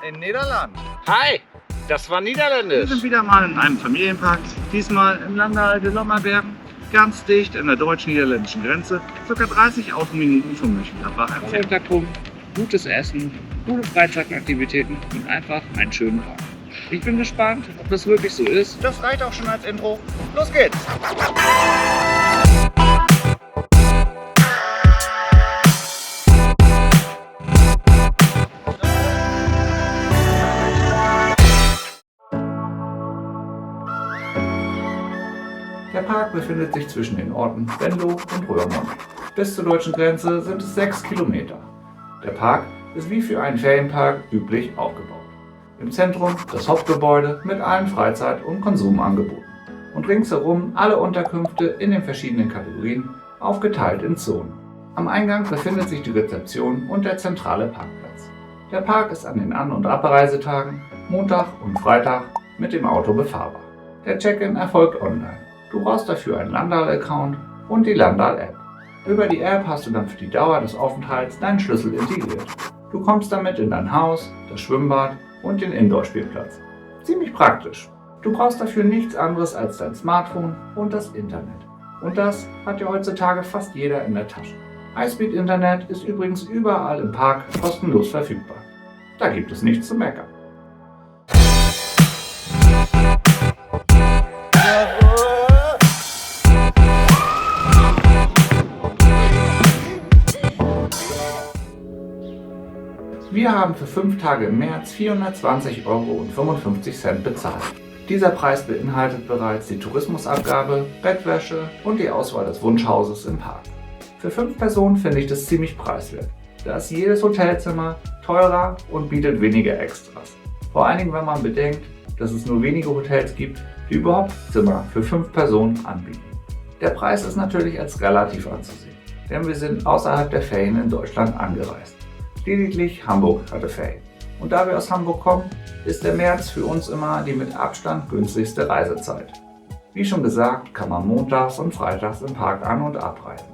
in Niederland. Hi, das war Wir Niederländisch. sind wieder mal in einem Familienpark, diesmal im Landalte Lommerberg, ganz dicht an der deutsch-niederländischen Grenze, ca. 30 Autominuten von Mönchengladbach entfernt. Unterkunft, gutes Essen, gute Freizeitaktivitäten und einfach einen schönen Park. Ich bin gespannt, ob das wirklich so ist. Das reicht auch schon als Intro. Los geht's! Der Park befindet sich zwischen den Orten Venlo und Roermond. Bis zur deutschen Grenze sind es 6 Kilometer. Der Park ist wie für einen Ferienpark üblich aufgebaut. Im Zentrum das Hauptgebäude mit allen Freizeit- und Konsumangeboten. Und ringsherum alle Unterkünfte in den verschiedenen Kategorien, aufgeteilt in Zonen. Am Eingang befindet sich die Rezeption und der zentrale Parkplatz. Der Park ist an den An- und Abreisetagen, Montag und Freitag, mit dem Auto befahrbar. Der Check-in erfolgt online. Du brauchst dafür einen Landal-Account und die Landal-App. Über die App hast du dann für die Dauer des Aufenthalts deinen Schlüssel integriert. Du kommst damit in dein Haus, das Schwimmbad und den Indoor-Spielplatz. Ziemlich praktisch. Du brauchst dafür nichts anderes als dein Smartphone und das Internet. Und das hat ja heutzutage fast jeder in der Tasche. Highspeed-Internet ist übrigens überall im Park kostenlos verfügbar. Da gibt es nichts zu meckern. Wir haben für 5 Tage im März 420,55 € bezahlt. Dieser Preis beinhaltet bereits die Tourismusabgabe, Bettwäsche und die Auswahl des Wunschhauses im Park. Für 5 Personen finde ich das ziemlich preiswert. Da ist jedes Hotelzimmer teurer und bietet weniger Extras. Vor allen Dingen, wenn man bedenkt, dass es nur wenige Hotels gibt, die überhaupt Zimmer für 5 Personen anbieten. Der Preis ist natürlich als relativ anzusehen, denn wir sind außerhalb der Ferien in Deutschland angereist. Lediglich Hamburg hatte Ferien. Und da wir aus Hamburg kommen, ist der März für uns immer die mit Abstand günstigste Reisezeit. Wie schon gesagt, kann man montags und freitags im Park an- und abreisen.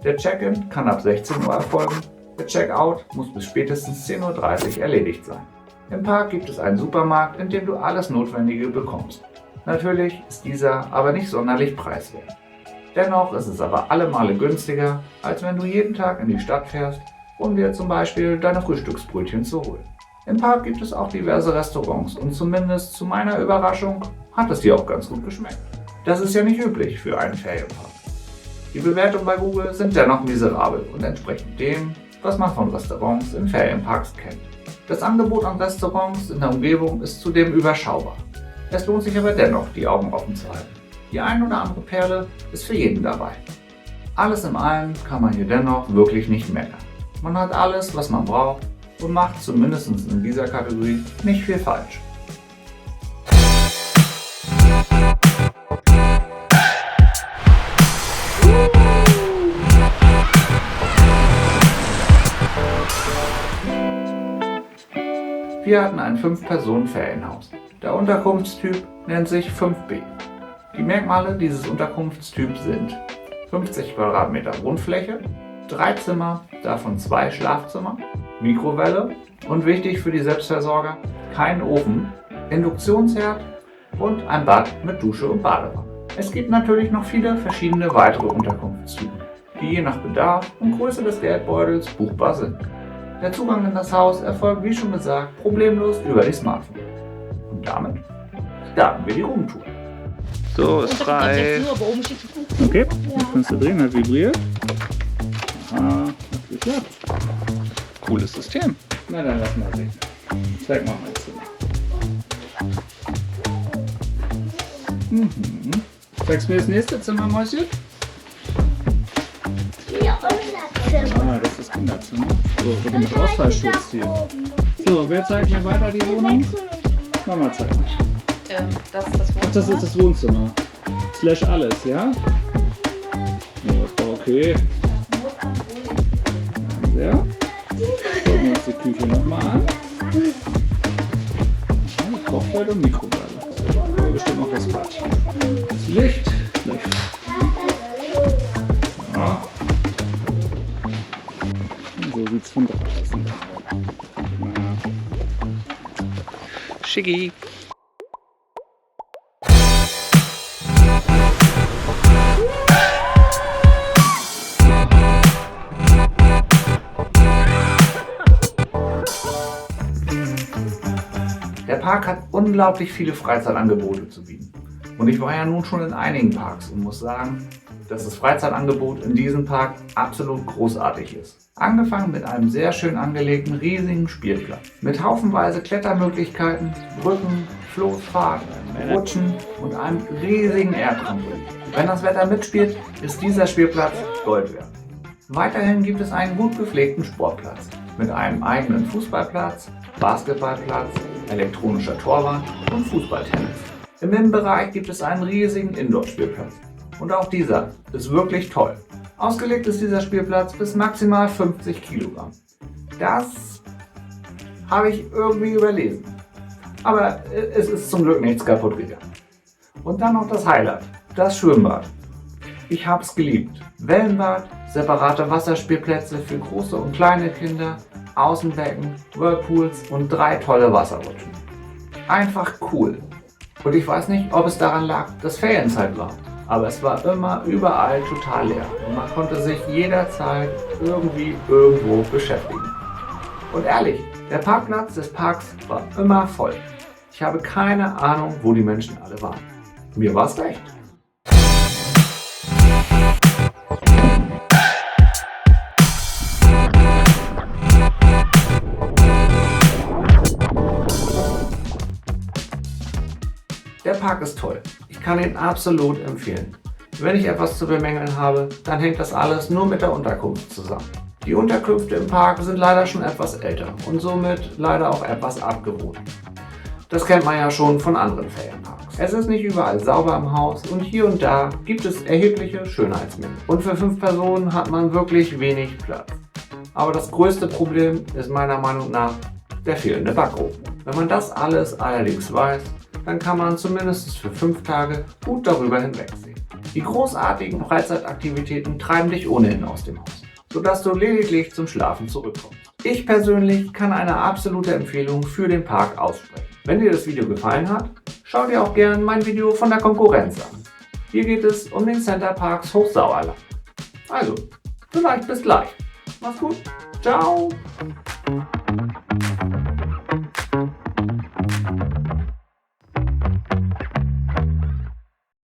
Der Check-in kann ab 16 Uhr erfolgen, der Check-out muss bis spätestens 10:30 Uhr erledigt sein. Im Park gibt es einen Supermarkt, in dem du alles Notwendige bekommst. Natürlich ist dieser aber nicht sonderlich preiswert. Dennoch ist es aber alle Male günstiger, als wenn du jeden Tag in die Stadt fährst, um dir zum Beispiel deine Frühstücksbrötchen zu holen. Im Park gibt es auch diverse Restaurants und zumindest zu meiner Überraschung hat es dir auch ganz gut geschmeckt. Das ist ja nicht üblich für einen Ferienpark. Die Bewertungen bei Google sind dennoch miserabel und entsprechen dem, was man von Restaurants in Ferienparks kennt. Das Angebot an Restaurants in der Umgebung ist zudem überschaubar. Es lohnt sich aber dennoch, die Augen offen zu halten. Die ein oder andere Perle ist für jeden dabei. Alles in allem kann man hier dennoch wirklich nicht meckern. Man hat alles, was man braucht und macht zumindest in dieser Kategorie nicht viel falsch. Wir hatten ein 5-Personen-Ferienhaus. Der Unterkunftstyp nennt sich 5B. Die Merkmale dieses Unterkunftstyps sind 50 Quadratmeter Wohnfläche, 3 Zimmer, davon 2 Schlafzimmer, Mikrowelle und wichtig für die Selbstversorger, kein Ofen, Induktionsherd und ein Bad mit Dusche und Badewanne. Es gibt natürlich noch viele verschiedene weitere Unterkunftstypen, die je nach Bedarf und Größe des Geldbeutels buchbar sind. Der Zugang in das Haus erfolgt, wie schon gesagt, problemlos über die Smartphone. Und damit starten wir die Roomtour. So, ist frei. Okay, jetzt kannst du drehen, hat vibriert. Hat geklappt. Cooles System. Na dann lass mal sehen. Zeig mal mein Zimmer. Zeigst du mir das nächste Zimmer, Mäuschen? Ah, das ist das Kinderzimmer. So, bitte mit Ausfallschutz hier. So, wer zeigt mir weiter die Wohnung? Mama zeigt mir. Das ist das Wohnzimmer. Ach, das ist das Wohnzimmer. Slash alles, ja? Ja, ist doch okay. Sehr. Gucken wir uns die Küche nochmal an. Kochfeld und Mikrowelle. So, bestimmt noch das Bad. Das Licht. Ja. So sieht es von draußen aus. Schicki. Der Park hat unglaublich viele Freizeitangebote zu bieten. Und ich war ja nun schon in einigen Parks und muss sagen, dass das Freizeitangebot in diesem Park absolut großartig ist. Angefangen mit einem sehr schön angelegten, riesigen Spielplatz. Mit haufenweise Klettermöglichkeiten, Brücken, Floßfahrten, Rutschen und einem riesigen Erdtrampolin. Wenn das Wetter mitspielt, ist dieser Spielplatz Gold wert. Weiterhin gibt es einen gut gepflegten Sportplatz mit einem eigenen Fußballplatz, Basketballplatz, elektronischer Torwand und Fußballtennis. Im Innenbereich gibt es einen riesigen Indoor-Spielplatz. Und auch dieser ist wirklich toll. Ausgelegt ist dieser Spielplatz bis maximal 50 Kilogramm. Das habe ich irgendwie überlesen. Aber es ist zum Glück nichts kaputt gegangen. Und dann noch das Highlight, das Schwimmbad. Ich habe es geliebt. Wellenbad, separate Wasserspielplätze für große und kleine Kinder, Außenbecken, Whirlpools und 3 tolle Wasserrutschen. Einfach cool. Und ich weiß nicht, ob es daran lag, dass Ferienzeit war. Aber es war immer überall total leer und man konnte sich jederzeit irgendwie irgendwo beschäftigen. Und ehrlich, der Parkplatz des Parks war immer voll. Ich habe keine Ahnung, wo die Menschen alle waren. Mir war es recht. Der Park ist toll. Ich kann ihn absolut empfehlen. Wenn ich etwas zu bemängeln habe, dann hängt das alles nur mit der Unterkunft zusammen. Die Unterkünfte im Park sind leider schon etwas älter und somit leider auch etwas abgewohnt. Das kennt man ja schon von anderen Ferienparks. Es ist nicht überall sauber im Haus und hier und da gibt es erhebliche Schönheitsmängel. Und für 5 Personen hat man wirklich wenig Platz. Aber das größte Problem ist meiner Meinung nach der fehlende Backofen. Wenn man das alles allerdings weiß, dann kann man zumindest für 5 Tage gut darüber hinwegsehen. Die großartigen Freizeitaktivitäten treiben dich ohnehin aus dem Haus, sodass du lediglich zum Schlafen zurückkommst. Ich persönlich kann eine absolute Empfehlung für den Park aussprechen. Wenn dir das Video gefallen hat, schau dir auch gerne mein Video von der Konkurrenz an. Hier geht es um den Center Parks Hochsauerland. Also, vielleicht bis gleich. Mach's gut. Ciao.